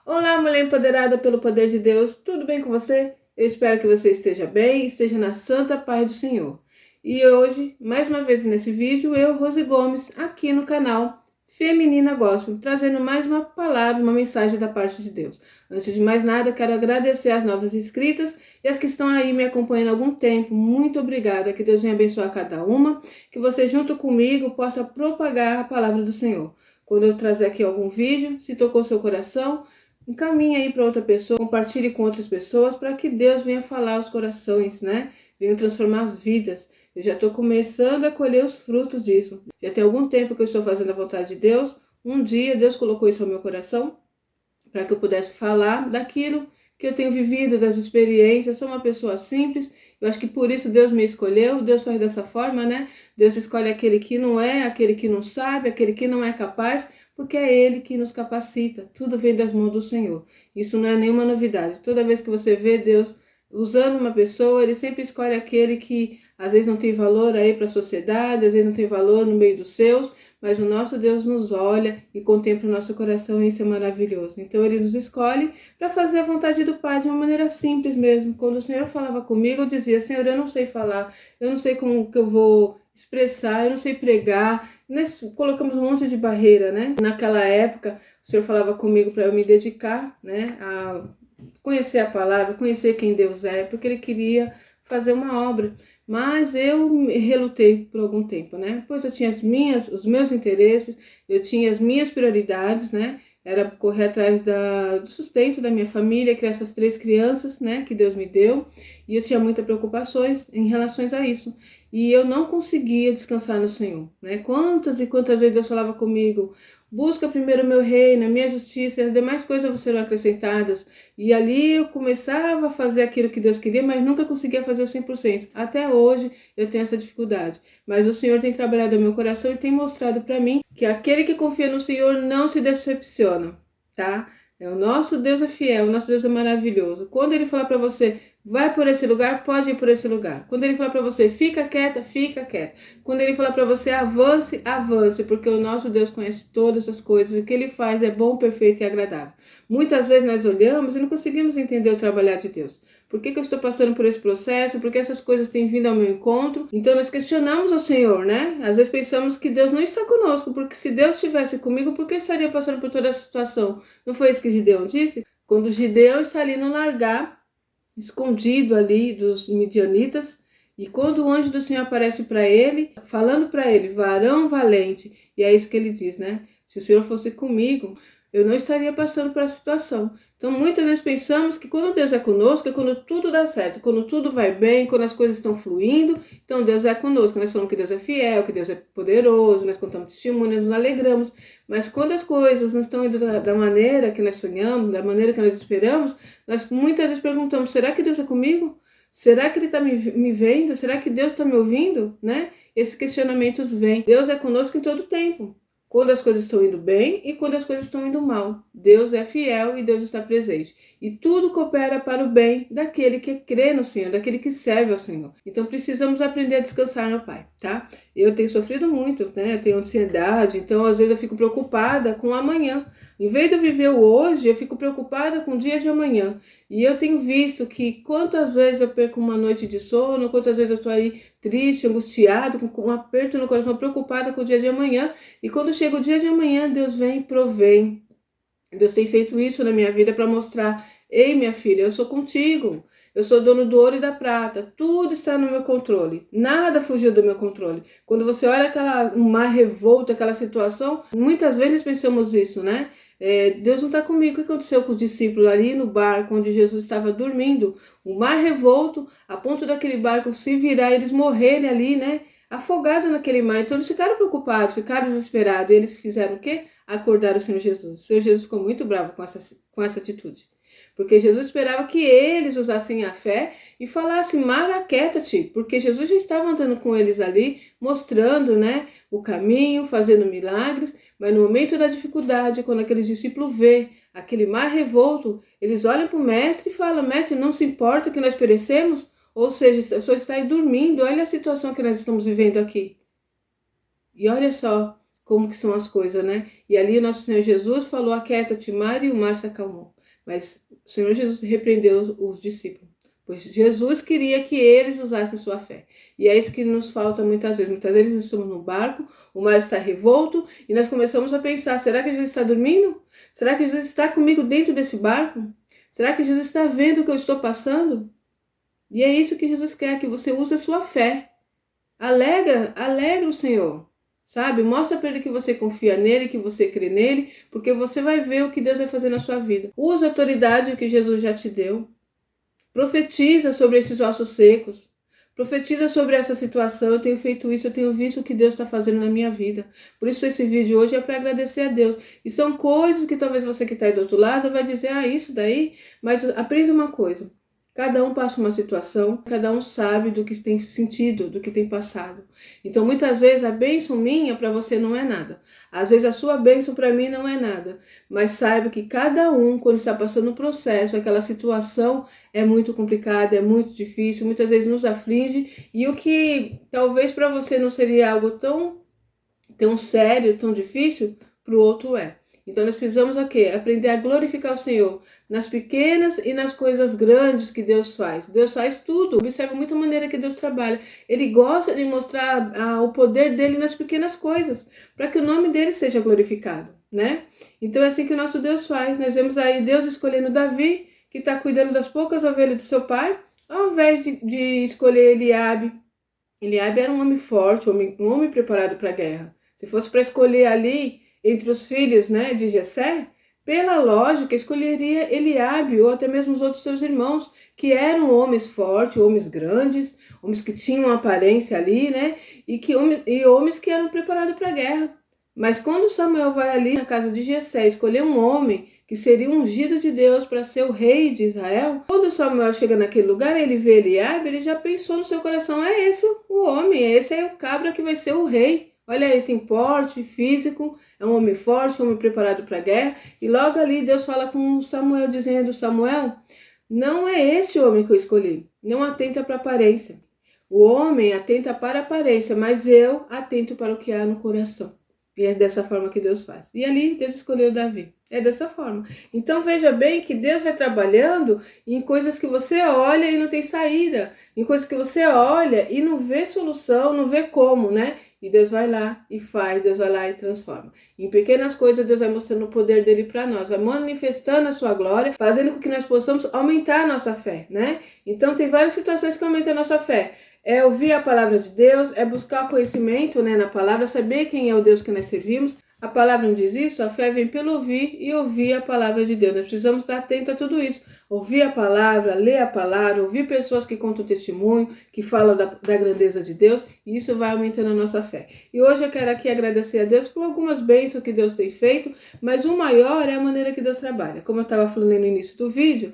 Olá, mulher empoderada pelo poder de Deus, tudo bem com você? Eu espero que você esteja bem, esteja na santa paz do Senhor. E hoje, mais uma vez nesse vídeo, eu, Rose Gomes, aqui no canal Feminina Gospel, trazendo mais uma palavra, uma mensagem da parte de Deus. Antes de mais nada, quero agradecer às novas inscritas e as que estão aí me acompanhando há algum tempo. Muito obrigada, que Deus venha abençoar cada uma, que você junto comigo possa propagar a palavra do Senhor. Quando eu trazer aqui algum vídeo, se tocou seu coração, encaminhe aí para outra pessoa, compartilhe com outras pessoas para que Deus venha falar aos corações, né? Venha transformar vidas. Eu já estou começando a colher os frutos disso. Já tem algum tempo que eu estou fazendo a vontade de Deus. Um dia Deus colocou isso no meu coração para que eu pudesse falar daquilo que eu tenho vivido, das experiências. Sou uma pessoa simples. Eu acho que por isso Deus me escolheu. Deus faz dessa forma, né? Deus escolhe aquele que não é, aquele que não sabe, aquele que não é capaz, porque é Ele que nos capacita. Tudo vem das mãos do Senhor. Isso não é nenhuma novidade. Toda vez que você vê Deus usando uma pessoa, Ele sempre escolhe aquele que às vezes não tem valor aí para a sociedade, às vezes não tem valor no meio dos seus, mas o nosso Deus nos olha e contempla o nosso coração, e isso é maravilhoso. Então Ele nos escolhe para fazer a vontade do Pai de uma maneira simples mesmo. Quando o Senhor falava comigo, eu dizia: Senhor, eu não sei falar, eu não sei como que eu vou expressar, eu não sei pregar. Nós colocamos um monte de barreira, né? Naquela época, o Senhor falava comigo para eu me dedicar, né, a conhecer a palavra, conhecer quem Deus é, porque Ele queria fazer uma obra. Mas eu relutei por algum tempo, né? Pois eu tinha os meus interesses, eu tinha as minhas prioridades, né? Era correr atrás do sustento da minha família, criar essas 3 crianças, né, que Deus me deu, e eu tinha muitas preocupações em relação a isso. E eu não conseguia descansar no Senhor, né? Quantas e quantas vezes Deus falava comigo: busca primeiro o meu reino, a minha justiça, e as demais coisas serão acrescentadas. E ali eu começava a fazer aquilo que Deus queria, mas nunca conseguia fazer 100%. Até hoje eu tenho essa dificuldade. Mas o Senhor tem trabalhado no meu coração e tem mostrado para mim que aquele que confia no Senhor não se decepciona, tá? O nosso Deus é fiel, o nosso Deus é maravilhoso. Quando Ele falar para você: vai por esse lugar, pode ir por esse lugar. Quando Ele falar para você: fica quieta, fica quieta. Quando Ele falar para você: avance, avance, porque o nosso Deus conhece todas as coisas e o que Ele faz é bom, perfeito e agradável. Muitas vezes nós olhamos e não conseguimos entender o trabalhar de Deus. Por que eu estou passando por esse processo? Por que essas coisas têm vindo ao meu encontro? Então nós questionamos ao Senhor, né? Às vezes pensamos que Deus não está conosco, porque se Deus estivesse comigo, por que eu estaria passando por toda essa situação? Não foi isso que Gideão disse? Quando Gideão está ali no largar, escondido ali dos midianitas, e quando o anjo do Senhor aparece para ele, falando para ele: varão valente, e é isso que ele diz, né? Se o Senhor fosse comigo, eu não estaria passando por essa situação. Então muitas vezes pensamos que quando Deus é conosco, é quando tudo dá certo, quando tudo vai bem, quando as coisas estão fluindo, então Deus é conosco. Nós falamos que Deus é fiel, que Deus é poderoso, nós contamos testemunhos, nos alegramos. Mas quando as coisas não estão indo da maneira que nós sonhamos, da maneira que nós esperamos, nós muitas vezes perguntamos: será que Deus é comigo? Será que Ele está me vendo? Será que Deus está me ouvindo? Né? Esses questionamentos vêm. Deus é conosco em todo tempo. Quando as coisas estão indo bem e quando as coisas estão indo mal. Deus é fiel e Deus está presente. E tudo coopera para o bem daquele que crê no Senhor, daquele que serve ao Senhor. Então precisamos aprender a descansar no Pai, tá? Eu tenho sofrido muito, né? Eu tenho ansiedade, então às vezes eu fico preocupada com o amanhã. Em vez de eu viver o hoje, eu fico preocupada com o dia de amanhã. E eu tenho visto que quantas vezes eu perco uma noite de sono, quantas vezes eu estou aí triste, angustiado, com um aperto no coração, preocupada com o dia de amanhã. E quando chega o dia de amanhã, Deus vem e provém. Deus tem feito isso na minha vida para mostrar: ei, minha filha, eu sou contigo. Eu sou dono do ouro e da prata. Tudo está no meu controle. Nada fugiu do meu controle. Quando você olha um mar revolto, aquela situação, muitas vezes pensamos isso, né? Deus não está comigo. O que aconteceu com os discípulos ali no barco onde Jesus estava dormindo? O mar revolto, a ponto daquele barco se virar e eles morrerem ali, né? Afogados naquele mar. Então eles ficaram preocupados, ficaram desesperados. E eles fizeram o quê? Acordaram o Senhor Jesus. O Senhor Jesus ficou muito bravo com essa atitude. Porque Jesus esperava que eles usassem a fé e falassem: mar, aquieta-te. Porque Jesus já estava andando com eles ali, mostrando, né, o caminho, fazendo milagres. Mas no momento da dificuldade, quando aquele discípulo vê aquele mar revolto, eles olham para o mestre e falam: mestre, não se importa que nós perecemos? Ou seja, só está aí dormindo. Olha a situação que nós estamos vivendo aqui. E olha só como que são as coisas, né? E ali o nosso Senhor Jesus falou: aquieta-te, mar, e o mar se acalmou. Mas o Senhor Jesus repreendeu os discípulos, pois Jesus queria que eles usassem sua fé. E é isso que nos falta muitas vezes. Muitas vezes nós estamos no barco, o mar está revolto e nós começamos a pensar, será que Jesus está dormindo? Será que Jesus está comigo dentro desse barco? Será que Jesus está vendo o que eu estou passando? E é isso que Jesus quer, que você use a sua fé. Alegra o Senhor, sabe? Mostra para Ele que você confia nele, que você crê nele, porque você vai ver o que Deus vai fazer na sua vida. Use a autoridade que Jesus já te deu. Profetiza sobre esses ossos secos. Profetiza sobre essa situação. Eu tenho feito isso, eu tenho visto o que Deus está fazendo na minha vida. Por isso esse vídeo hoje é para agradecer a Deus. E são coisas que talvez você que está aí do outro lado vai dizer, isso daí. Mas aprenda uma coisa. Cada um passa uma situação, cada um sabe do que tem sentido, do que tem passado. Então, muitas vezes, a bênção minha para você não é nada. Às vezes, a sua bênção para mim não é nada. Mas saiba que cada um, quando está passando um processo, aquela situação é muito complicada, é muito difícil, muitas vezes nos aflige. E o que talvez para você não seria algo tão sério, tão difícil, para o outro é. Então nós precisamos o quê? Aprender a glorificar o Senhor nas pequenas e nas coisas grandes que Deus faz. Deus faz tudo. Observa muito a maneira que Deus trabalha. Ele gosta de mostrar o poder dele nas pequenas coisas, para que o nome dele seja glorificado, né? Então é assim que o nosso Deus faz. Nós vemos aí Deus escolhendo Davi, que está cuidando das poucas ovelhas do seu pai, ao invés de escolher Eliabe. Eliabe era um homem forte, um homem preparado para a guerra. Se fosse para escolher ali entre os filhos, né, de Jessé, pela lógica, escolheria Eliabe ou até mesmo os outros seus irmãos, que eram homens fortes, homens grandes, homens que tinham aparência ali, né, e homens que eram preparados para a guerra. Mas quando Samuel vai ali na casa de Jessé escolher um homem que seria ungido de Deus para ser o rei de Israel, quando Samuel chega naquele lugar, ele vê Eliabe, ele já pensou no seu coração, é esse o homem, esse é o cabra que vai ser o rei. Olha, ele tem porte físico, é um homem forte, um homem preparado para a guerra. E logo ali Deus fala com Samuel, dizendo, Samuel, não é esse o homem que eu escolhi, não atenta para a aparência. O homem atenta para a aparência, mas eu atento para o que há no coração. E é dessa forma que Deus faz. E ali Deus escolheu Davi. É dessa forma. Então veja bem que Deus vai trabalhando em coisas que você olha e não tem saída. Em coisas que você olha e não vê solução, não vê como, né? E Deus vai lá e faz, Deus vai lá e transforma. Em pequenas coisas Deus vai mostrando o poder dele para nós, vai manifestando a sua glória, fazendo com que nós possamos aumentar a nossa fé, né? Então tem várias situações que aumentam a nossa fé. É ouvir a palavra de Deus, é buscar conhecimento, né, na palavra, saber quem é o Deus que nós servimos. A palavra não diz isso, a fé vem pelo ouvir e ouvir a palavra de Deus. Nós precisamos estar atentos a tudo isso. Ouvir a palavra, ler a palavra, ouvir pessoas que contam testemunho, que falam da grandeza de Deus, e isso vai aumentando a nossa fé. E hoje eu quero aqui agradecer a Deus por algumas bênçãos que Deus tem feito, mas o maior é a maneira que Deus trabalha. Como eu estava falando no início do vídeo,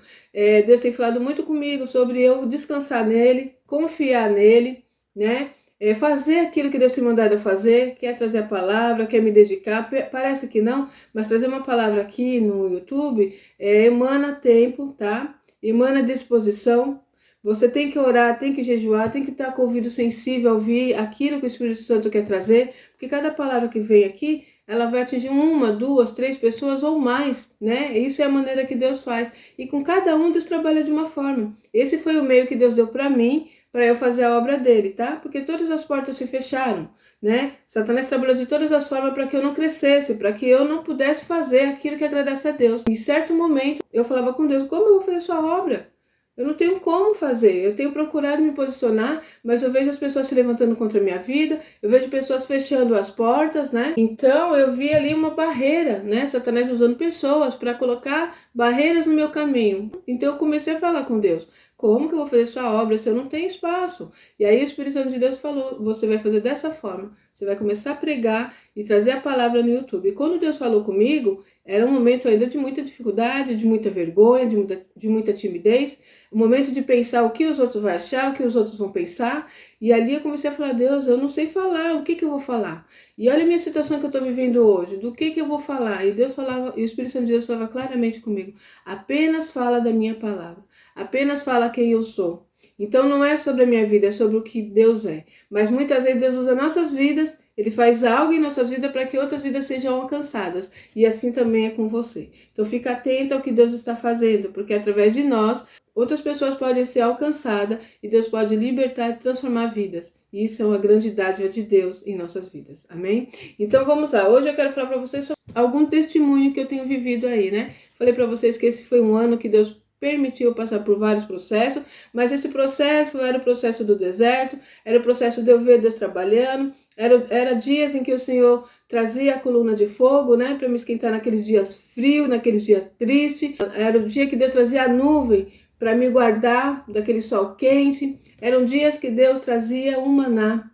Deus tem falado muito comigo sobre eu descansar nele, confiar nele, né? Fazer aquilo que Deus tem mandado eu fazer, quer trazer a palavra, quer me dedicar, parece que não, mas trazer uma palavra aqui no YouTube emana tempo, tá? Emana disposição. Você tem que orar, tem que jejuar, tem que estar com o ouvido sensível a ouvir aquilo que o Espírito Santo quer trazer, porque cada palavra que vem aqui, ela vai atingir 1, 2, 3 pessoas ou mais, né? Isso é a maneira que Deus faz. E com cada um Deus trabalha de uma forma. Esse foi o meio que Deus deu para mim, para eu fazer a obra dele, tá? Porque todas as portas se fecharam, né? Satanás trabalhou de todas as formas para que eu não crescesse, para que eu não pudesse fazer aquilo que agradasse a Deus. Em certo momento, eu falava com Deus, como eu vou fazer sua obra? Eu não tenho como fazer, eu tenho procurado me posicionar, mas eu vejo as pessoas se levantando contra a minha vida, eu vejo pessoas fechando as portas, né? Então eu vi ali uma barreira, né? Satanás usando pessoas para colocar barreiras no meu caminho. Então eu comecei a falar com Deus. Como que eu vou fazer sua obra se eu não tenho espaço? E aí o Espírito Santo de Deus falou, você vai fazer dessa forma. Você vai começar a pregar e trazer a palavra no YouTube. E quando Deus falou comigo, era um momento ainda de muita dificuldade, de muita vergonha, de muita timidez. Um momento de pensar o que os outros vão achar, o que os outros vão pensar. E ali eu comecei a falar, Deus, eu não sei falar, o que eu vou falar? E olha a minha situação que eu estou vivendo hoje, do que eu vou falar? E Deus falava, e o Espírito Santo de Deus falava claramente comigo, apenas fala da minha palavra. Apenas fala quem eu sou. Então não é sobre a minha vida, é sobre o que Deus é. Mas muitas vezes Deus usa nossas vidas Ele faz algo em nossas vidas para que outras vidas sejam alcançadas. E assim também é com você. Então fica atento ao que Deus está fazendo, porque através de nós, outras pessoas podem ser alcançadas e Deus pode libertar e transformar vidas. E isso é uma grande dádiva de Deus em nossas vidas. Amém? Então vamos lá. Hoje eu quero falar para vocês sobre algum testemunho que eu tenho vivido aí, né? Falei para vocês que esse foi um ano que Deus permitiu passar por vários processos, mas esse processo era o processo do deserto, era o processo de eu ver Deus trabalhando, era dias em que o Senhor trazia a coluna de fogo, né, para me esquentar naqueles dias frios, naqueles dias tristes, era o dia que Deus trazia a nuvem para me guardar daquele sol quente, eram dias que Deus trazia um maná,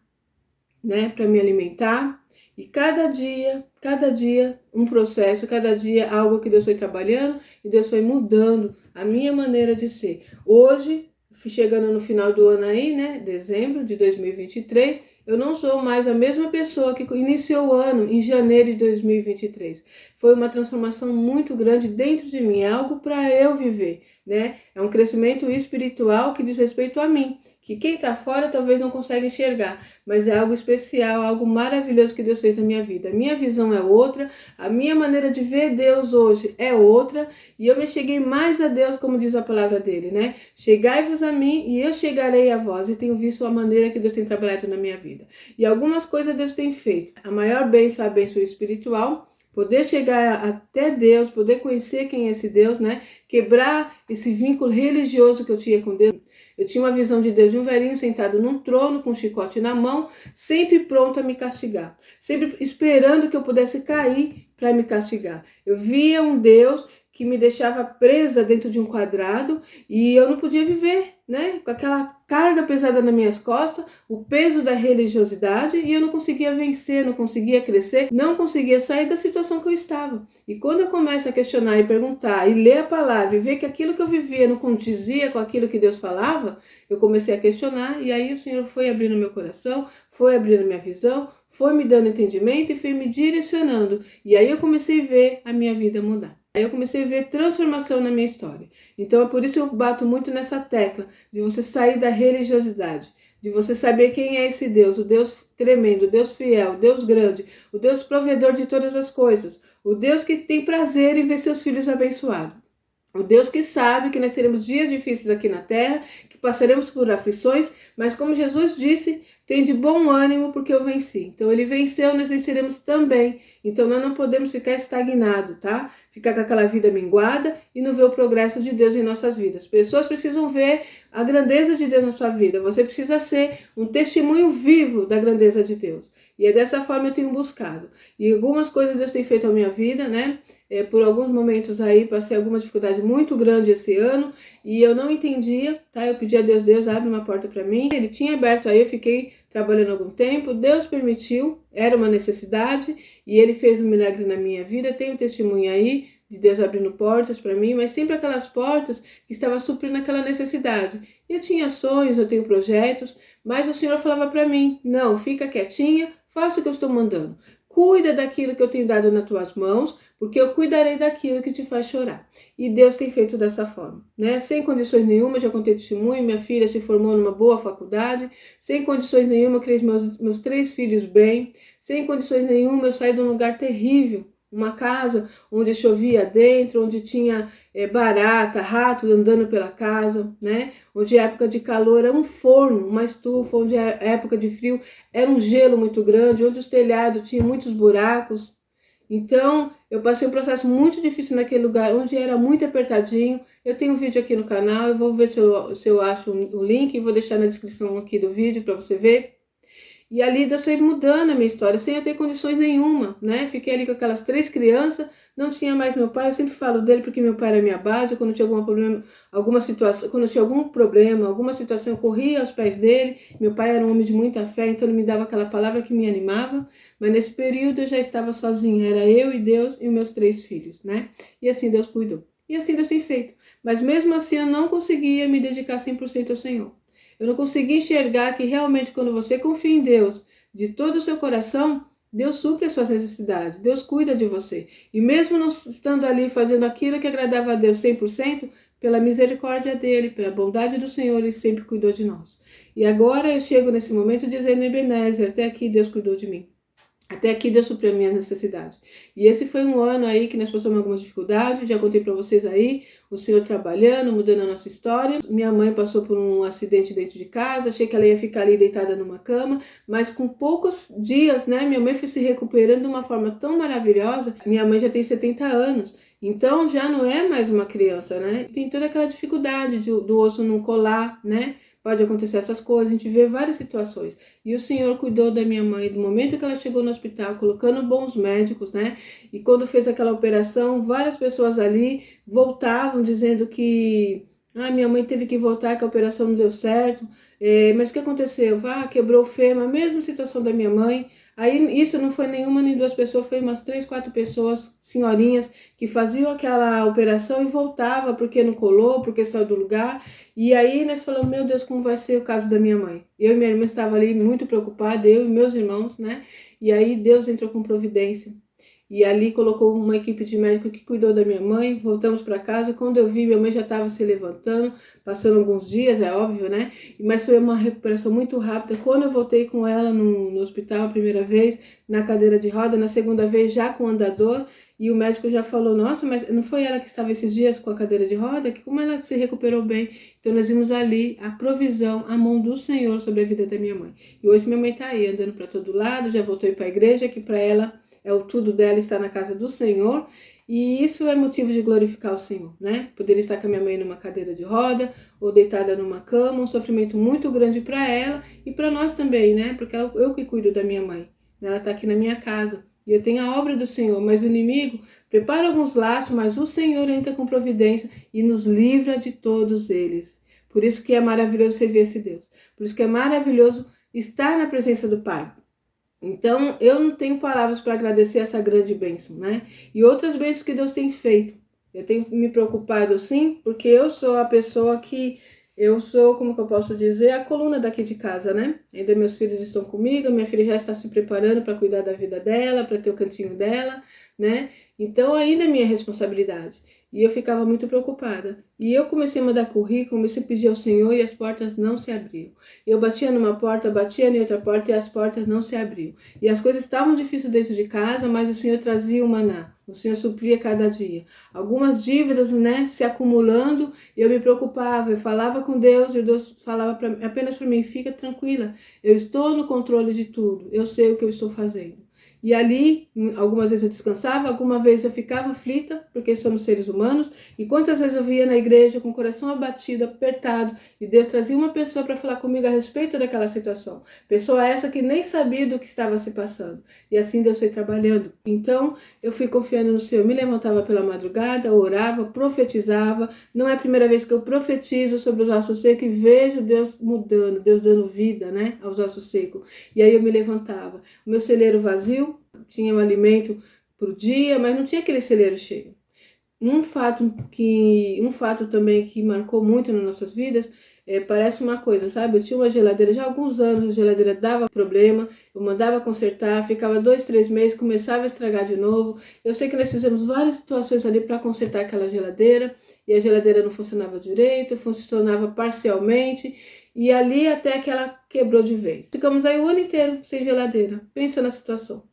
né, para me alimentar. E cada dia um processo, cada dia algo que Deus foi trabalhando e Deus foi mudando a minha maneira de ser. Hoje, chegando no final do ano aí, né, dezembro de 2023, eu não sou mais a mesma pessoa que iniciou o ano em janeiro de 2023. Foi uma transformação muito grande dentro de mim, é algo para eu viver, né? É um crescimento espiritual que diz respeito a mim, que quem está fora talvez não consiga enxergar, mas é algo especial, algo maravilhoso que Deus fez na minha vida. A minha visão é outra, a minha maneira de ver Deus hoje é outra, e eu me cheguei mais a Deus, como diz a palavra dele, né? Chegai-vos a mim e eu chegarei a vós, e tenho visto a maneira que Deus tem trabalhado na minha vida. E algumas coisas Deus tem feito. A maior bênção é a bênção espiritual, poder chegar até Deus, poder conhecer quem é esse Deus, né? Quebrar esse vínculo religioso que eu tinha com Deus. Eu tinha uma visão de Deus de um velhinho sentado num trono com um chicote na mão, sempre pronto a me castigar, sempre esperando que eu pudesse cair para me castigar. Eu via um Deus que me deixava presa dentro de um quadrado e eu não podia viver, né? Com aquela carga pesada nas minhas costas, o peso da religiosidade, e eu não conseguia vencer, não conseguia crescer, não conseguia sair da situação que eu estava. E quando eu começo a questionar e perguntar e ler a palavra e ver que aquilo que eu vivia não condizia com aquilo que Deus falava, eu comecei a questionar, e aí o Senhor foi abrindo meu coração, foi abrindo minha visão, foi me dando entendimento e foi me direcionando. E aí eu comecei a ver a minha vida mudar. Aí eu comecei a ver transformação na minha história. Então é por isso que eu bato muito nessa tecla de você sair da religiosidade, de você saber quem é esse Deus, o Deus tremendo, o Deus fiel, o Deus grande, o Deus provedor de todas as coisas, o Deus que tem prazer em ver seus filhos abençoados. O Deus que sabe que nós teremos dias difíceis aqui na terra, que passaremos por aflições, mas como Jesus disse, tem de bom ânimo porque eu venci. Então ele venceu, nós venceremos também. Então nós não podemos ficar estagnados, tá? Ficar com aquela vida minguada e não ver o progresso de Deus em nossas vidas. Pessoas precisam ver a grandeza de Deus na sua vida. Você precisa ser um testemunho vivo da grandeza de Deus. E é dessa forma que eu tenho buscado. E algumas coisas Deus tem feito na minha vida, né? Por alguns momentos aí, passei alguma dificuldade muito grande esse ano e eu não entendia, tá? Eu pedi a Deus, Deus abre uma porta para mim. Ele tinha aberto aí, eu fiquei trabalhando algum tempo, Deus permitiu, era uma necessidade e Ele fez um milagre na minha vida. Tenho testemunho aí de Deus abrindo portas para mim, mas sempre aquelas portas que estavam suprindo aquela necessidade. Eu tinha sonhos, eu tenho projetos, mas o Senhor falava para mim, não, fica quietinha, faça o que eu estou mandando. Cuida daquilo que eu tenho dado nas tuas mãos, porque eu cuidarei daquilo que te faz chorar. E Deus tem feito dessa forma, né? Sem condições nenhuma, já contei testemunho, minha filha se formou numa boa faculdade, sem condições nenhuma, criei meus 3 filhos bem, sem condições nenhuma, eu saí de um lugar terrível, uma casa onde chovia dentro, onde tinha barata, rato andando pela casa, né? Onde a época de calor era um forno, uma estufa, onde a época de frio era um gelo muito grande, onde os telhados tinham muitos buracos. Então, eu passei um processo muito difícil naquele lugar, onde era muito apertadinho. Eu tenho um vídeo aqui no canal, eu vou ver se eu acho o link, e vou deixar na descrição aqui do vídeo para você ver. E ali Deus foi mudando a minha história, sem eu ter condições nenhuma, né? Fiquei ali com aquelas 3 crianças, não tinha mais meu pai, eu sempre falo dele porque meu pai era minha base. Quando tinha algum problema, alguma situação, eu corria aos pés dele. Meu pai era um homem de muita fé, então ele me dava aquela palavra que me animava. Mas nesse período eu já estava sozinha, era eu e Deus e os meus 3 filhos, né? E assim Deus cuidou. E assim Deus tem feito. Mas mesmo assim eu não conseguia me dedicar 100% ao Senhor. Eu não consegui enxergar que realmente quando você confia em Deus de todo o seu coração, Deus supre as suas necessidades, Deus cuida de você. E mesmo não estando ali fazendo aquilo que agradava a Deus 100%, pela misericórdia dele, pela bondade do Senhor, ele sempre cuidou de nós. E agora eu chego nesse momento dizendo, Ebenezer, até aqui Deus cuidou de mim. Até aqui Deus supriu a minha necessidade. E esse foi um ano aí que nós passamos algumas dificuldades, já contei para vocês aí, o Senhor trabalhando, mudando a nossa história. Minha mãe passou por um acidente dentro de casa, achei que ela ia ficar ali deitada numa cama, mas com poucos dias, né, minha mãe foi se recuperando de uma forma tão maravilhosa. Minha mãe já tem 70 anos, então já não é mais uma criança, né? Tem toda aquela dificuldade do osso não colar, né? Pode acontecer essas coisas, a gente vê várias situações. E o Senhor cuidou da minha mãe do momento que ela chegou no hospital, colocando bons médicos, né? E quando fez aquela operação, várias pessoas ali voltavam dizendo que minha mãe teve que voltar, que a operação não deu certo. Mas o que aconteceu? Quebrou o fêmur, a mesma situação da minha mãe. Aí isso não foi nenhuma nem duas pessoas, foi umas 3, 4 pessoas, senhorinhas, que faziam aquela operação e voltava porque não colou, porque saiu do lugar. E aí nós falamos, meu Deus, como vai ser o caso da minha mãe? Eu e minha irmã estava ali muito preocupada, eu e meus irmãos, né? E aí Deus entrou com providência. E ali colocou uma equipe de médico que cuidou da minha mãe, voltamos para casa. Quando eu vi, minha mãe já estava se levantando, passando alguns dias, é óbvio, né? Mas foi uma recuperação muito rápida. Quando eu voltei com ela no hospital a primeira vez, na cadeira de roda, na segunda vez já com andador, e o médico já falou, nossa, mas não foi ela que estava esses dias com a cadeira de roda? Que como ela se recuperou bem? Então nós vimos ali a provisão, a mão do Senhor sobre a vida da minha mãe. E hoje minha mãe está aí, andando para todo lado, já voltou para a igreja, que para ela o tudo dela está na casa do Senhor, e isso é motivo de glorificar o Senhor, né? Poder estar com a minha mãe numa cadeira de roda ou deitada numa cama, um sofrimento muito grande para ela e para nós também, né? Porque eu que cuido da minha mãe, ela está aqui na minha casa e eu tenho a obra do Senhor, mas o inimigo prepara alguns laços, mas o Senhor entra com providência e nos livra de todos eles. Por isso que é maravilhoso servir esse Deus, por isso que é maravilhoso estar na presença do Pai. Então, eu não tenho palavras para agradecer essa grande bênção, né? E outras bênçãos que Deus tem feito. Eu tenho me preocupado, sim, porque eu sou a pessoa que... Eu sou, como que eu posso dizer, a coluna daqui de casa, né? Ainda meus filhos estão comigo, minha filha já está se preparando para cuidar da vida dela, para ter o cantinho dela, né? Então, ainda é minha responsabilidade. E eu ficava muito preocupada. E eu comecei a mandar currículo, comecei a pedir ao Senhor e as portas não se abriam. Eu batia numa porta, batia em outra porta e as portas não se abriam. E as coisas estavam difíceis dentro de casa, mas o Senhor trazia o maná. O Senhor supria cada dia. Algumas dívidas, né, se acumulando, eu me preocupava, eu falava com Deus e Deus falava apenas para mim, fica tranquila, eu estou no controle de tudo, eu sei o que eu estou fazendo. E ali, algumas vezes eu descansava, algumas vezes eu ficava aflita, porque somos seres humanos, e quantas vezes eu via na igreja com o coração abatido, apertado, e Deus trazia uma pessoa para falar comigo a respeito daquela situação. Pessoa essa que nem sabia do que estava se passando. E assim Deus foi trabalhando. Então, eu fui confiando no Senhor, me levantava pela madrugada, orava, profetizava. Não é a primeira vez que eu profetizo sobre os ossos secos e vejo Deus mudando, Deus dando vida, né, aos ossos secos. E aí eu me levantava. O meu celeiro vazio, tinha um alimento por dia, mas não tinha aquele celeiro cheio. Um fato também que marcou muito nas nossas vidas, parece uma coisa, sabe? Eu tinha uma geladeira já há alguns anos, a geladeira dava problema, eu mandava consertar, ficava 2, 3 meses, começava a estragar de novo. Eu sei que nós fizemos várias situações ali para consertar aquela geladeira, e a geladeira não funcionava direito, funcionava parcialmente, e ali até que ela quebrou de vez. Ficamos aí o ano inteiro sem geladeira, pensa na situação.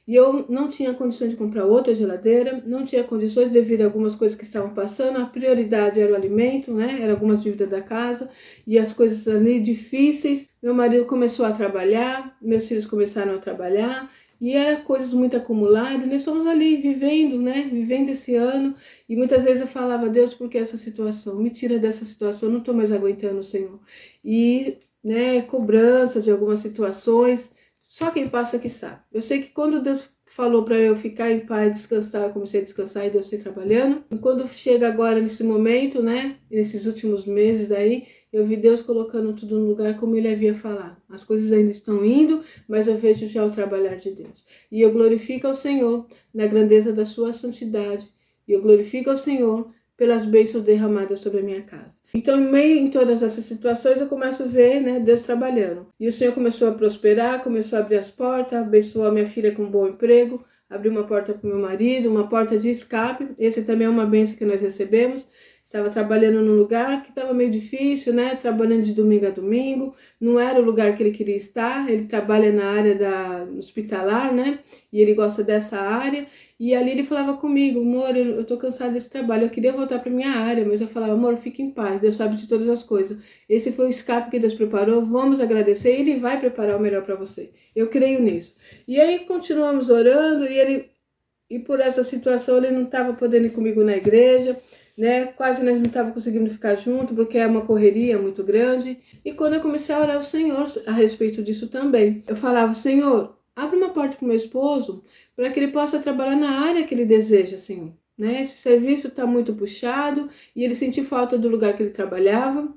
E eu não tinha condições de comprar outra geladeira, não tinha condições devido a algumas coisas que estavam passando, a prioridade era o alimento, né? Era algumas dívidas da casa e as coisas ali difíceis. Meu marido começou a trabalhar, meus filhos começaram a trabalhar e era coisas muito acumuladas. Nós estamos ali vivendo, né? Vivendo esse ano e muitas vezes eu falava, Deus, por que essa situação? Me tira dessa situação, eu não estou mais aguentando, Senhor. E, né, cobrança de algumas situações. Só quem passa que sabe. Eu sei que quando Deus falou para eu ficar em paz, descansar, eu comecei a descansar e Deus foi trabalhando. E quando chega agora nesse momento, né, nesses últimos meses aí, eu vi Deus colocando tudo no lugar como Ele havia falado. As coisas ainda estão indo, mas eu vejo já o trabalhar de Deus. E eu glorifico ao Senhor na grandeza da sua santidade. E eu glorifico ao Senhor pelas bênçãos derramadas sobre a minha casa. Então, em meio a todas essas situações, eu começo a ver, né, Deus trabalhando. E o Senhor começou a prosperar, começou a abrir as portas, abençoou a minha filha com um bom emprego, abriu uma porta para o meu marido, uma porta de escape. Esse também é uma bênção que nós recebemos. estava trabalhando num lugar que estava meio difícil, né? Trabalhando de domingo a domingo, não era o lugar que ele queria estar. Ele trabalha na área da hospitalar, né? E ele gosta dessa área. E ali ele falava comigo, amor, eu tô cansado desse trabalho, eu queria voltar para minha área, mas eu falava, amor, fique em paz, Deus sabe de todas as coisas. Esse foi o escape que Deus preparou, vamos agradecer, Ele vai preparar o melhor para você. Eu creio nisso. E aí continuamos orando e por essa situação ele não estava podendo ir comigo na igreja, né? Quase nós não estávamos conseguindo ficar junto, porque é uma correria muito grande. E quando eu comecei a orar ao Senhor a respeito disso também, eu falava, Senhor, abre uma porta para o meu esposo, para que ele possa trabalhar na área que ele deseja, Senhor. Né? Esse serviço está muito puxado e ele sentiu falta do lugar que ele trabalhava.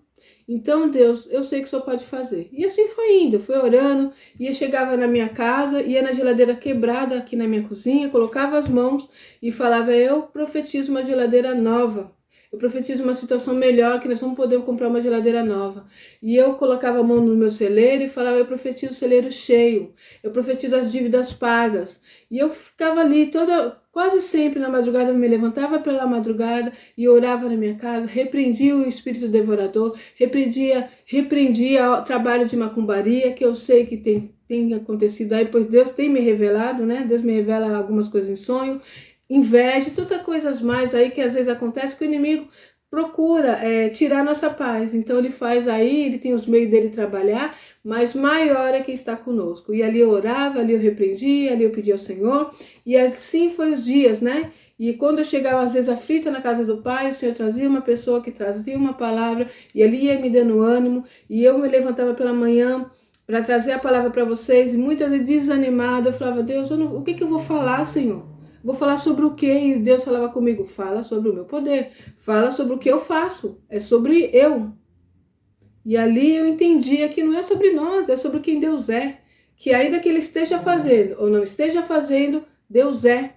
Então, Deus, eu sei que o Senhor pode fazer. E assim foi indo, foi orando, chegava na minha casa, ia na geladeira quebrada aqui na minha cozinha, colocava as mãos e falava, eu profetizo uma geladeira nova. Eu profetizo uma situação melhor, que nós vamos poder comprar uma geladeira nova. E eu colocava a mão no meu celeiro e falava, eu profetizo o celeiro cheio. Eu profetizo as dívidas pagas. E eu ficava ali quase sempre na madrugada, eu me levantava pela madrugada e orava na minha casa, repreendia o espírito devorador, repreendia o trabalho de macumbaria, que eu sei que tem acontecido aí, pois Deus tem me revelado, né? Deus me revela algumas coisas em sonho, inveja, tantas coisas mais aí que às vezes acontece que o inimigo procura tirar nossa paz. Então ele faz aí, ele tem os meios dele trabalhar, mas maior é quem está conosco. E ali eu orava, ali eu repreendia, ali eu pedia ao Senhor, e assim foi os dias, né? E quando eu chegava às vezes aflita na casa do Pai, o Senhor trazia uma pessoa que trazia uma palavra, e ali ia me dando ânimo, e eu me levantava pela manhã para trazer a palavra para vocês, e muitas vezes desanimada, eu falava, Deus, o que eu vou falar, Senhor? Vou falar sobre o quê? E Deus falava comigo, fala sobre o meu poder, fala sobre o que eu faço, é sobre eu. E ali eu entendia que não é sobre nós, é sobre quem Deus é. Que ainda que Ele esteja fazendo ou não esteja fazendo, Deus é.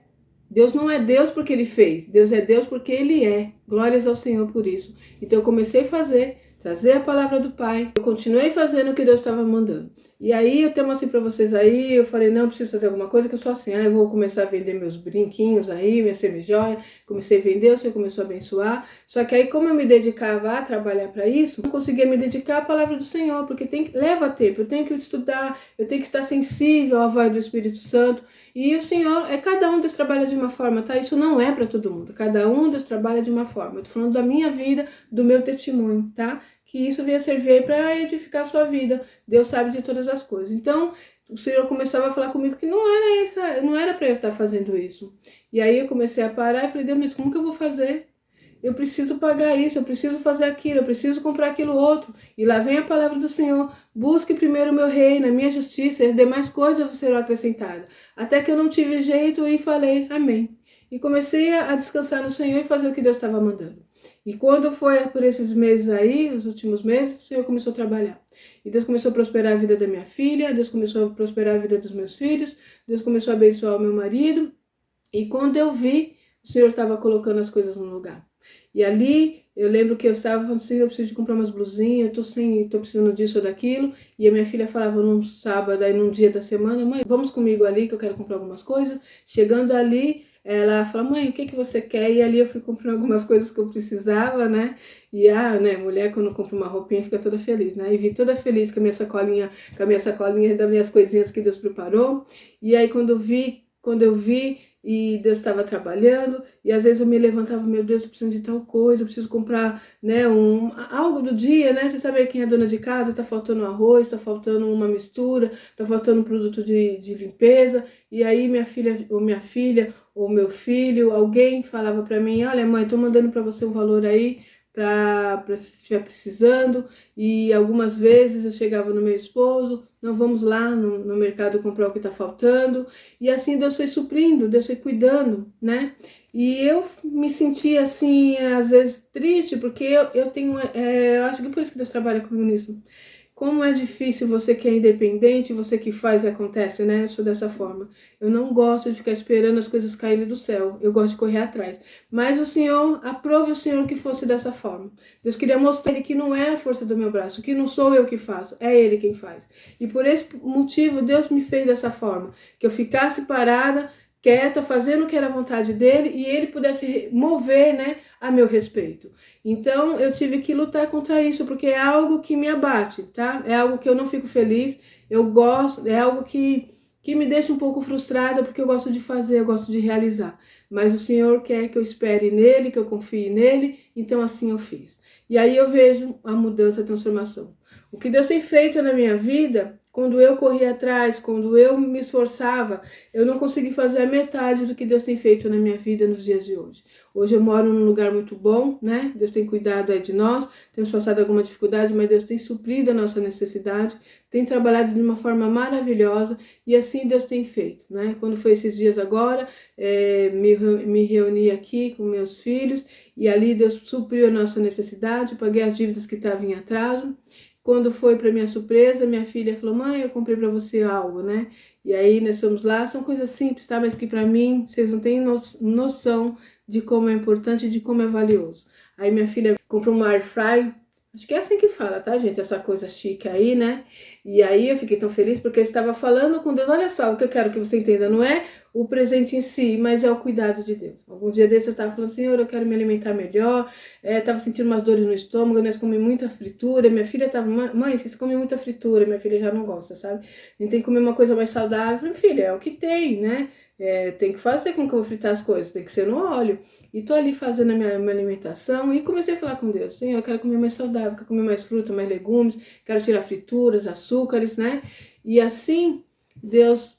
Deus não é Deus porque Ele fez, Deus é Deus porque Ele é. Glórias ao Senhor por isso. Então eu comecei a trazer a palavra do Pai. Eu continuei fazendo o que Deus estava mandando. E aí eu até mostrei para vocês aí, eu falei, não, eu preciso fazer alguma coisa, que eu sou assim, eu vou começar a vender meus brinquinhos aí, minha semi-joia, comecei a vender, o Senhor começou a abençoar. Só que aí como eu me dedicava a trabalhar para isso, não conseguia me dedicar à palavra do Senhor, porque leva tempo, eu tenho que estudar, eu tenho que estar sensível à voz do Espírito Santo. E o Senhor, cada um Deus trabalha de uma forma, tá? Isso não é para todo mundo, cada um Deus trabalha de uma forma. Eu tô falando da minha vida, do meu testemunho, tá? Que isso venha servir para edificar a sua vida. Deus sabe de todas as coisas. Então, o Senhor começava a falar comigo que não era para eu estar fazendo isso. E aí eu comecei a parar e falei, Deus, mas como que eu vou fazer? Eu preciso pagar isso, eu preciso fazer aquilo, eu preciso comprar aquilo outro. E lá vem a palavra do Senhor, busque primeiro o meu reino, a minha justiça, e as demais coisas serão acrescentadas. Até que eu não tive jeito e falei, amém. E comecei a descansar no Senhor e fazer o que Deus estava mandando. E quando foi por esses meses aí, os últimos meses, o Senhor começou a trabalhar. E Deus começou a prosperar a vida da minha filha, Deus começou a prosperar a vida dos meus filhos, Deus começou a abençoar o meu marido. E quando eu vi, o Senhor estava colocando as coisas no lugar. E ali, eu lembro que eu estava falando assim, eu preciso de comprar umas blusinhas, eu tô precisando disso ou daquilo. E a minha filha falava num sábado, aí num dia da semana, mãe, vamos comigo ali que eu quero comprar algumas coisas. Chegando ali, ela falou, mãe, o que você quer? E ali eu fui comprando algumas coisas que eu precisava, né? E mulher quando compra uma roupinha fica toda feliz, né? E vim toda feliz com a minha sacolinha das minhas coisinhas que Deus preparou. E aí quando eu vi, e Deus estava trabalhando, e às vezes eu me levantava, meu Deus, eu preciso de tal coisa, eu preciso comprar, né, algo do dia, né? Você sabe quem é dona de casa, tá faltando arroz, tá faltando uma mistura, tá faltando um produto de limpeza. E aí minha filha ou meu filho, alguém falava para mim, olha mãe, tô mandando para você um valor aí, para se estiver precisando. E algumas vezes eu chegava no meu esposo, não, vamos lá no mercado comprar o que está faltando. E assim Deus foi suprindo, Deus foi cuidando, né? E eu me sentia assim, às vezes triste, porque eu tenho, eu acho que por isso que Deus trabalha comigo nisso. Como é difícil você que é independente, você que faz e acontece, né? Eu sou dessa forma. Eu não gosto de ficar esperando as coisas caírem do céu. Eu gosto de correr atrás. Mas o Senhor, aprove o Senhor que fosse dessa forma. Deus queria mostrar Ele que não é a força do meu braço, que não sou eu que faço, é Ele quem faz. E por esse motivo, Deus me fez dessa forma. Que eu ficasse parada, quieta, fazendo o que era a vontade dele, e ele pudesse mover, né, a meu respeito. Então eu tive que lutar contra isso, porque é algo que me abate, tá? É algo que eu não fico feliz, eu gosto, é algo que me deixa um pouco frustrada, porque eu gosto de fazer, eu gosto de realizar. Mas o Senhor quer que eu espere nele, que eu confie nele, então assim eu fiz. E aí eu vejo a mudança, a transformação. O que Deus tem feito na minha vida, quando eu corri atrás, quando eu me esforçava, eu não consegui fazer a metade do que Deus tem feito na minha vida nos dias de hoje. Hoje eu moro num lugar muito bom, né? Deus tem cuidado aí de nós, temos passado alguma dificuldade, mas Deus tem suprido a nossa necessidade, tem trabalhado de uma forma maravilhosa e assim Deus tem feito, né? Quando foi esses dias agora, me reuni aqui com meus filhos e ali Deus supriu a nossa necessidade, paguei as dívidas que estavam em atraso. Quando foi para minha surpresa, minha filha falou: mãe, eu comprei para você algo, né? E aí nós fomos lá, são coisas simples, tá? Mas que para mim, vocês não têm noção de como é importante e de como é valioso. Aí minha filha comprou uma air fryer, acho que é assim que fala, tá, gente? Essa coisa chique aí, né? E aí eu fiquei tão feliz porque eu estava falando com Deus. Olha só, o que eu quero que você entenda, não é o presente em si, mas é o cuidado de Deus. Algum dia desse eu estava falando: Senhor, eu quero me alimentar melhor, estava sentindo umas dores no estômago, nós comemos muita fritura. Minha filha estava: mãe, vocês comem muita fritura. Minha filha já não gosta, sabe? A gente tem que comer uma coisa mais saudável. Eu falei: filha, é o que tem, né? Tem que fazer como que eu vou fritar as coisas, tem que ser no óleo. E tô ali fazendo a minha alimentação e comecei a falar com Deus: Senhor, eu quero comer mais saudável, quero comer mais fruta, mais legumes, quero tirar frituras, açúcares, né? E assim, Deus,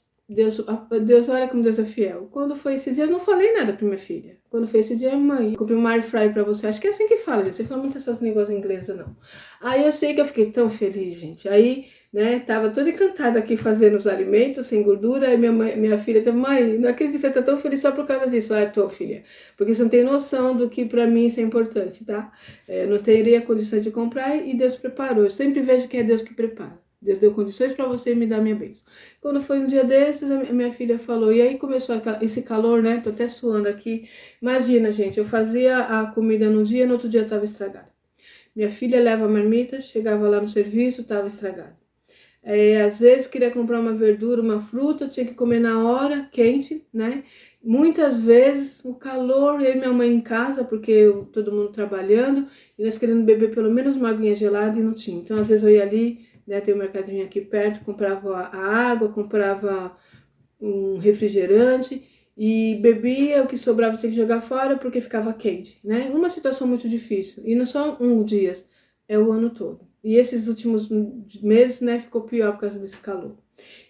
olha como Deus é fiel. Quando foi esse dia, eu não falei nada pra minha filha. Quando foi esse dia, mãe, eu comprei uma air fryer pra você. Acho que é assim que fala, gente. Você fala muito essas negócios em inglês, não. Aí eu sei que eu fiquei tão feliz, gente. Aí, né, tava toda encantada aqui fazendo os alimentos sem gordura. Aí minha filha tá: mãe, não acredito que você tá tão feliz só por causa disso. Ah, tô, filha. Porque você não tem noção do que pra mim isso é importante, tá? Eu não teria condições de comprar e Deus preparou. Eu sempre vejo que é Deus que prepara. Deus deu condições para você me dar minha bênção. Quando foi um dia desses, a minha filha falou, e aí começou esse calor, né? Tô até suando aqui. Imagina, gente, eu fazia a comida num dia, no outro dia tava estragada. Minha filha leva a marmita, chegava lá no serviço, tava estragada. Às vezes queria comprar uma verdura, uma fruta, tinha que comer na hora, quente, né? Muitas vezes o calor, eu e minha mãe em casa, porque todo mundo trabalhando, e nós querendo beber pelo menos uma aguinha gelada e não tinha. Então, às vezes eu ia ali, né, tem um mercadinho aqui perto, comprava a água, comprava um refrigerante e bebia, o que sobrava tinha que jogar fora porque ficava quente, né? Uma situação muito difícil, e não só um dia, é o ano todo. E esses últimos meses, né, ficou pior por causa desse calor.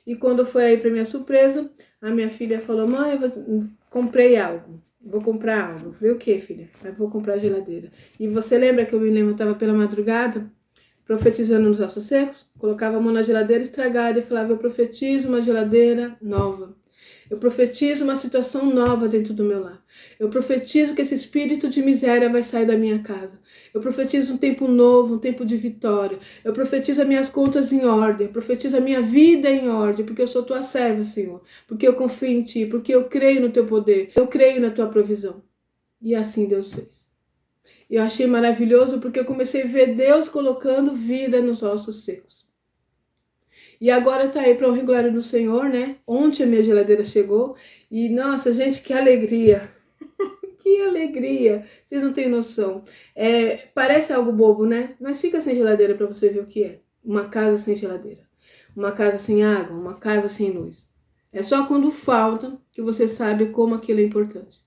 E quando foi aí para minha surpresa, a minha filha falou: mãe, comprei algo, vou comprar algo. Eu falei: o que, filha? Eu vou comprar a geladeira. E você lembra que eu me levantava pela madrugada, profetizando nos ossos secos? Colocava a mão na geladeira estragada e falava: eu profetizo uma geladeira nova. Eu profetizo uma situação nova dentro do meu lar. Eu profetizo que esse espírito de miséria vai sair da minha casa. Eu profetizo um tempo novo, um tempo de vitória. Eu profetizo as minhas contas em ordem. Eu profetizo a minha vida em ordem, porque eu sou tua serva, Senhor. Porque eu confio em ti, porque eu creio no teu poder. Eu creio na tua provisão. E assim Deus fez. E eu achei maravilhoso porque eu comecei a ver Deus colocando vida nos ossos secos. E agora tá aí para o glória do Senhor, né? Ontem a minha geladeira chegou e, nossa, gente, que alegria! Que alegria! Vocês não têm noção. Parece algo bobo, né? Mas fica sem geladeira para você ver o que é. Uma casa sem geladeira. Uma casa sem água, uma casa sem luz. É só quando falta que você sabe como aquilo é importante.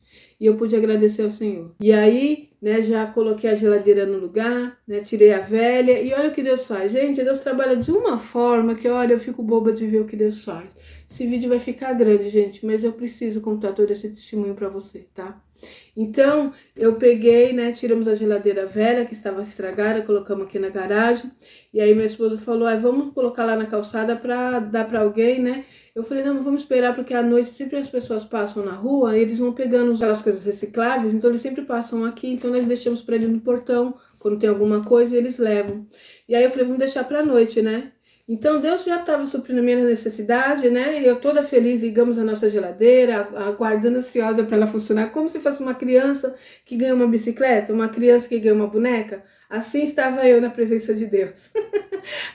E eu pude agradecer ao Senhor. E aí, né, já coloquei a geladeira no lugar, né, tirei a velha. E olha o que Deus faz. Gente, Deus trabalha de uma forma que, olha, eu fico boba de ver o que Deus faz. Esse vídeo vai ficar grande, gente, mas eu preciso contar todo esse testemunho para você, tá? Então, eu peguei, né, tiramos a geladeira velha que estava estragada, colocamos aqui na garagem. E aí meu esposo falou: vamos colocar lá na calçada para dar para alguém, né? Eu falei: não, vamos esperar, porque à noite sempre as pessoas passam na rua, e eles vão pegando aquelas coisas recicláveis, então eles sempre passam aqui, então nós deixamos para eles no portão, quando tem alguma coisa, eles levam. E aí eu falei: vamos deixar para a noite, né? Então Deus já estava suprindo a minha necessidade, né? Eu toda feliz, ligamos a nossa geladeira, aguardando ansiosa para ela funcionar, como se fosse uma criança que ganha uma bicicleta, uma criança que ganha uma boneca. Assim estava eu na presença de Deus.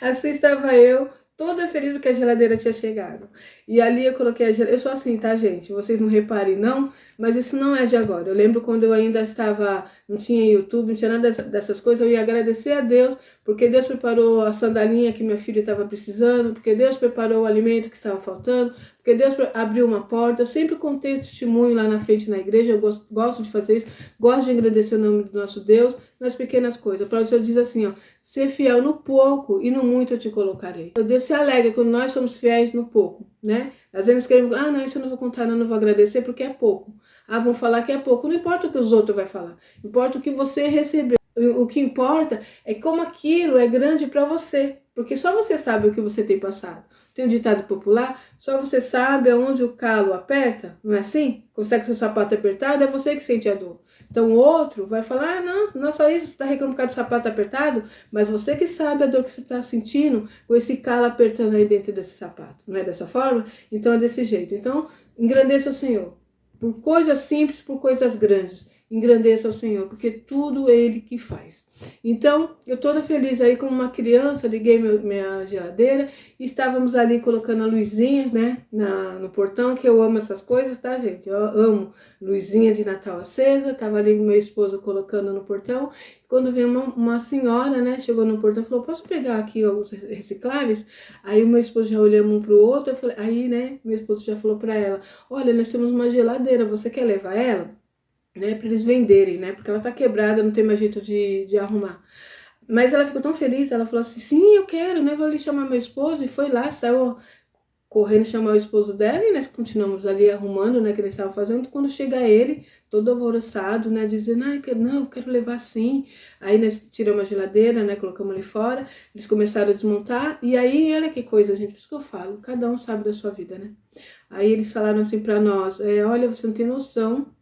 Assim estava eu, toda feliz porque a geladeira tinha chegado. E ali eu coloquei a geladeira. Eu sou assim, tá, gente? Vocês não reparem, não, mas isso não é de agora. Eu lembro quando eu ainda estava, não tinha YouTube, não tinha nada dessas coisas, eu ia agradecer a Deus, porque Deus preparou a sandalinha que minha filha estava precisando, porque Deus preparou o alimento que estava faltando, porque Deus abriu uma porta. Eu sempre contei o testemunho lá na frente na igreja, eu gosto de fazer isso, gosto de agradecer o nome do nosso Deus nas pequenas coisas. O Senhor diz assim, ó, ser fiel no pouco e no muito eu te colocarei. O Deus se alegra quando nós somos fiéis no pouco, né? Às vezes nós queremos, não, isso eu não vou contar, não vou agradecer porque é pouco. Vão falar que é pouco. Não importa o que os outros vão falar, importa o que você recebeu. O que importa é como aquilo é grande para você, porque só você sabe o que você tem passado. Tem um ditado popular, só você sabe aonde o calo aperta, não é assim? Consegue seu sapato apertado, é você que sente a dor. Então o outro vai falar, não é só isso, você está reclamando por causa do sapato apertado, mas você que sabe a dor que você está sentindo com esse calo apertando aí dentro desse sapato. Não é dessa forma? Então é desse jeito. Então engrandeça o Senhor, por coisas simples, por coisas grandes. Engrandeça o Senhor, porque tudo Ele que faz. Então, eu toda feliz aí como uma criança, liguei minha geladeira e estávamos ali colocando a luzinha, né, no portão, que eu amo essas coisas, tá, gente? Eu amo luzinha de Natal acesa, tava ali com meu esposo colocando no portão. Quando veio uma senhora, né, chegou no portão e falou, posso pegar aqui os recicláveis? Aí o meu esposo já olhou um pro outro, eu falei, aí, né, meu esposo já falou para ela, olha, nós temos uma geladeira, você quer levar ela? Né, para eles venderem, né, porque ela tá quebrada, não tem mais jeito de arrumar. Mas ela ficou tão feliz, ela falou assim, sim, eu quero, né, vou ali chamar meu esposo, e foi lá, saiu correndo chamar o esposo dela, e nós continuamos ali arrumando, né, que eles estavam fazendo, quando chega ele, todo alvoroçado, né, dizendo, não, eu quero levar sim. Aí nós tiramos a geladeira, né, colocamos ali fora, eles começaram a desmontar, e aí, olha que coisa, gente, por isso que eu falo, cada um sabe da sua vida, né. Aí eles falaram assim para nós, olha, você não tem noção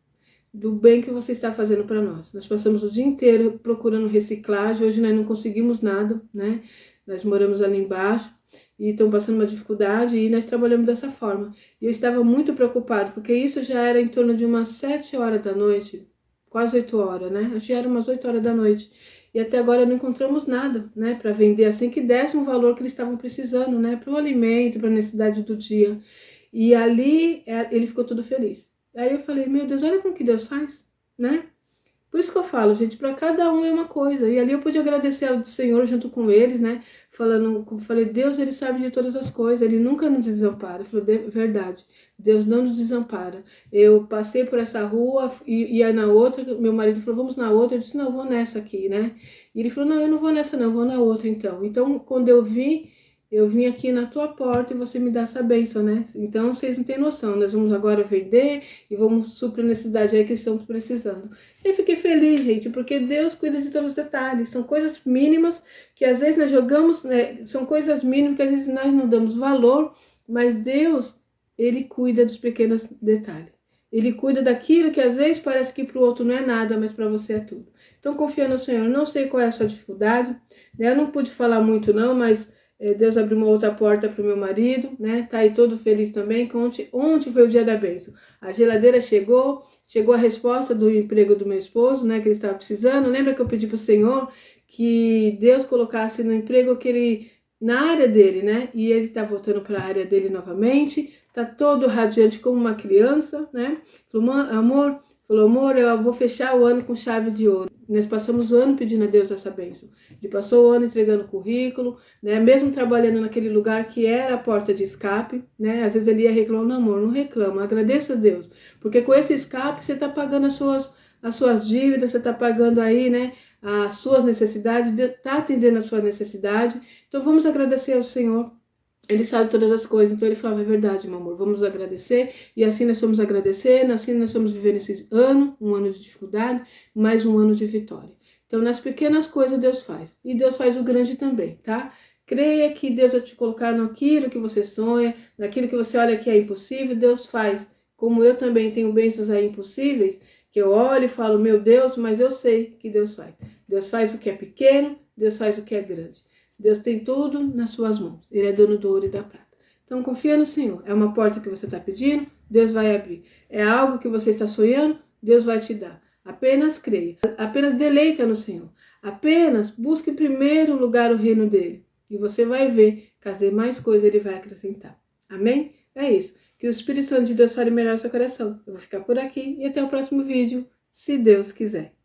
do bem que você está fazendo para nós. Nós passamos o dia inteiro procurando reciclagem, hoje nós não conseguimos nada, né? Nós moramos ali embaixo e estão passando uma dificuldade e nós trabalhamos dessa forma. E eu estava muito preocupado, porque isso já era em torno de umas 7 horas da noite, quase 8 horas, né? Acho que era umas 8 horas da noite. E até agora não encontramos nada, né? Para vender assim que desse um valor que eles estavam precisando, né? Para o alimento, para a necessidade do dia. E ali ele ficou todo feliz. Aí eu falei, meu Deus, olha como que Deus faz, né? Por isso que eu falo, gente, para cada um é uma coisa. E ali eu pude agradecer ao Senhor junto com eles, né? Falei, Deus, Ele sabe de todas as coisas, Ele nunca nos desampara. Eu falei, verdade, Deus não nos desampara. Eu passei por essa rua e ia na outra, meu marido falou, vamos na outra. Eu disse, não, eu vou nessa aqui, né? E ele falou, não, eu não vou nessa não, eu vou na outra então. Então, quando eu vim aqui na tua porta e você me dá essa bênção, né? Então, vocês não têm noção, nós vamos agora vender e vamos suprir a necessidade aí que estamos precisando. Eu fiquei feliz, gente, porque Deus cuida de todos os detalhes. São coisas mínimas que às vezes nós jogamos, né? São coisas mínimas que às vezes nós não damos valor, mas Deus, Ele cuida dos pequenos detalhes. Ele cuida daquilo que às vezes parece que para o outro não é nada, mas para você é tudo. Então, confia no Senhor. Eu não sei qual é a sua dificuldade, né? Eu não pude falar muito não, mas Deus abriu uma outra porta para o meu marido, né? Tá aí todo feliz também. Ontem foi o dia da bênção. A geladeira chegou a resposta do emprego do meu esposo, né? Que ele estava precisando. Lembra que eu pedi para o Senhor que Deus colocasse no emprego que ele, na área dele, né? E ele está voltando para a área dele novamente. Tá todo radiante como uma criança, né? Falou, amor, eu vou fechar o ano com chave de ouro. Nós passamos o ano pedindo a Deus essa bênção. Ele passou o ano entregando currículo, né? Mesmo trabalhando naquele lugar que era a porta de escape, né? Às vezes ele ia reclamar, não, amor, não reclama, agradeça a Deus. Porque com esse escape você está pagando as suas dívidas, você está pagando aí, né? As suas necessidades, está atendendo a sua necessidade. Então vamos agradecer ao Senhor. Ele sabe todas as coisas, então ele falava, é verdade, meu amor, vamos agradecer, e assim nós somos agradecendo, assim nós somos vivendo esse ano, um ano de dificuldade, mais um ano de vitória. Então nas pequenas coisas Deus faz, e Deus faz o grande também, tá? Creia que Deus vai te colocar naquilo que você sonha, naquilo que você olha que é impossível, Deus faz. Como eu também tenho bênçãos aí impossíveis, que eu olho e falo, meu Deus, mas eu sei que Deus faz. Deus faz o que é pequeno, Deus faz o que é grande. Deus tem tudo nas suas mãos. Ele é dono do ouro e da prata. Então confia no Senhor. É uma porta que você está pedindo, Deus vai abrir. É algo que você está sonhando, Deus vai te dar. Apenas creia. Apenas deleita no Senhor. Apenas busque em primeiro lugar o reino dele. E você vai ver que as demais coisas ele vai acrescentar. Amém? É isso. Que o Espírito Santo de Deus fale melhor no seu coração. Eu vou ficar por aqui e até o próximo vídeo, se Deus quiser.